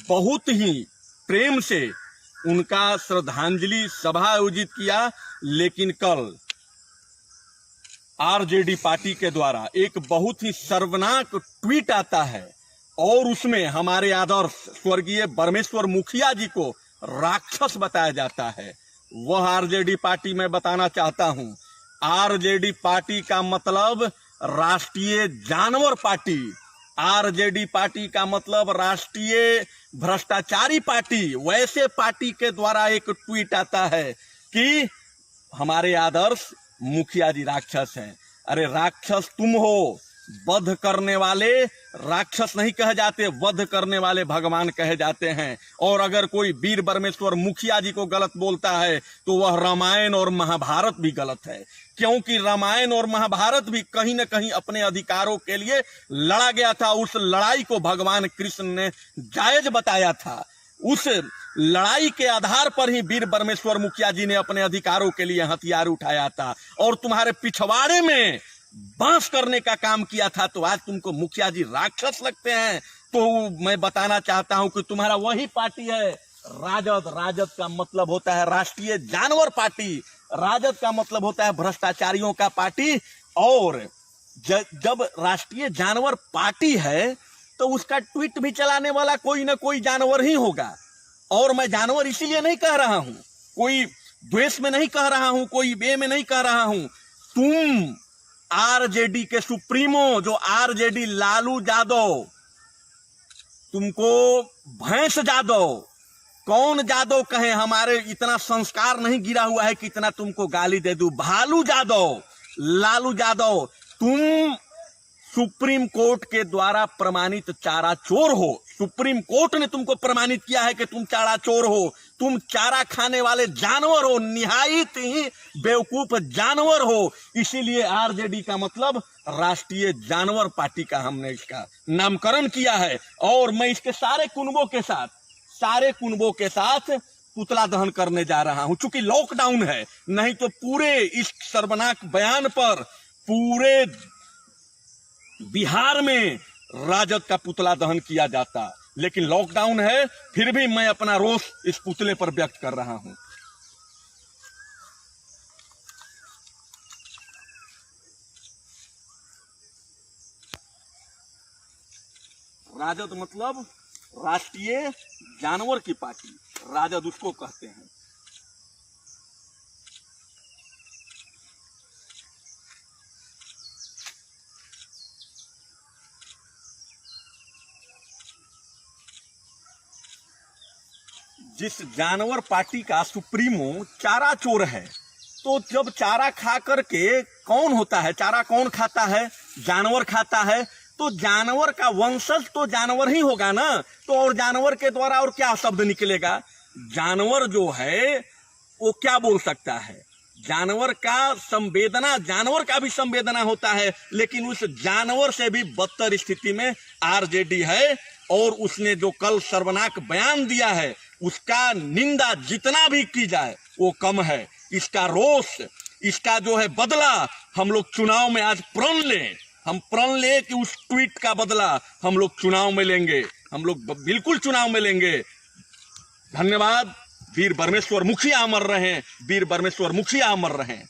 बहुत ही प्रेम से उनका श्रद्धांजलि सभा आयोजित किया। लेकिन कल आरजेडी पार्टी के द्वारा एक बहुत ही शर्मनाक ट्वीट आता है और उसमें हमारे आदर्श स्वर्गीय परमेश्वर मुखिया जी को राक्षस बताया जाता है। वह आरजेडी पार्टी मैं बताना चाहता हूं, आरजेडी पार्टी का मतलब राष्ट्रीय जानवर पार्टी, आरजेडी पार्टी का मतलब राष्ट्रीय भ्रष्टाचारी पार्टी। वैसे पार्टी के द्वारा एक ट्वीट आता है कि हमारे आदर्श मुखिया जी राक्षस हैं। अरे राक्षस तुम हो, वध करने वाले राक्षस नहीं कहे जाते, वध करने वाले भगवान कहे जाते हैं। और अगर कोई वीर परमेश्वर मुखिया जी को गलत बोलता है तो वह रामायण और महाभारत भी गलत है, क्योंकि रामायण और महाभारत भी कहीं न कहीं अपने अधिकारों के लिए लड़ा गया था। उस लड़ाई को भगवान कृष्ण ने जायज बताया था। उस लड़ाई के आधार पर ही वीर परमेश्वर मुखिया जी ने अपने अधिकारों के लिए हथियार उठाया था और तुम्हारे पिछवाड़े में बांस करने का काम किया था। तो आज तुमको मुखिया जी राक्षस लगते हैं। तो मैं बताना चाहता हूं कि तुम्हारा वही पार्टी है राजद। राजद का मतलब होता है राष्ट्रीय जानवर पार्टी, राजद का मतलब होता है भ्रष्टाचारियों का पार्टी। और जब राष्ट्रीय जानवर पार्टी है तो उसका ट्वीट भी चलाने वाला कोई ना कोई जानवर ही होगा। और मैं जानवर इसीलिए नहीं कह रहा हूं, कोई द्वेष में नहीं कह रहा हूं, कोई बे में नहीं कह रहा हूं। तुम आरजेडी के सुप्रीमो जो आरजेडी लालू यादव, तुमको भैंस यादव, कौन यादव कहे, हमारे इतना संस्कार नहीं गिरा हुआ है कि इतना तुमको गाली दे दूं। भालू यादव, लालू यादव, तुम सुप्रीम कोर्ट के द्वारा प्रमाणित चारा चोर हो। सुप्रीम कोर्ट ने तुमको प्रमाणित किया है कि तुम चारा चोर हो, तुम चारा खाने वाले जानवर हो, निहायत ही बेवकूफ जानवर हो। इसीलिए आरजेडी का मतलब राष्ट्रीय जानवर पार्टी का हमने इसका नामकरण किया है। और मैं इसके सारे कुनबों के साथ पुतला दहन करने जा रहा हूं, चूंकि लॉकडाउन है। नहीं तो पूरे इस शर्मनाक बयान पर पूरे बिहार में राजद का पुतला दहन किया जाता, लेकिन लॉकडाउन है, फिर भी मैं अपना रोष इस पुतले पर व्यक्त कर रहा हूं। राजद मतलब राष्ट्रीय जानवर की पार्टी, राजद उसको कहते हैं। जिस जानवर पार्टी का सुप्रीमो चारा चोर है, तो जब चारा खा करके कौन होता है, चारा कौन खाता है, जानवर खाता है, तो जानवर का वंशज तो जानवर ही होगा ना। तो और जानवर के द्वारा और क्या शब्द निकलेगा? जानवर जो है वो क्या बोल सकता है? जानवर का संवेदना, जानवर का भी संवेदना होता है, लेकिन उस जानवर से भी बदतर स्थिति में आरजेडी है। और उसने जो कल शर्मनाक बयान दिया है उसका निंदा जितना भी की जाए वो कम है। इसका रोष, इसका जो है बदला हम लोग चुनाव में आज प्रण लें, हम प्रण ले कि उस ट्वीट का बदला हम लोग चुनाव में लेंगे, हम लोग बिल्कुल चुनाव में लेंगे। धन्यवाद। वीर परमेश्वर मुखिया अमर रहें, वीर परमेश्वर मुखिया अमर रहें।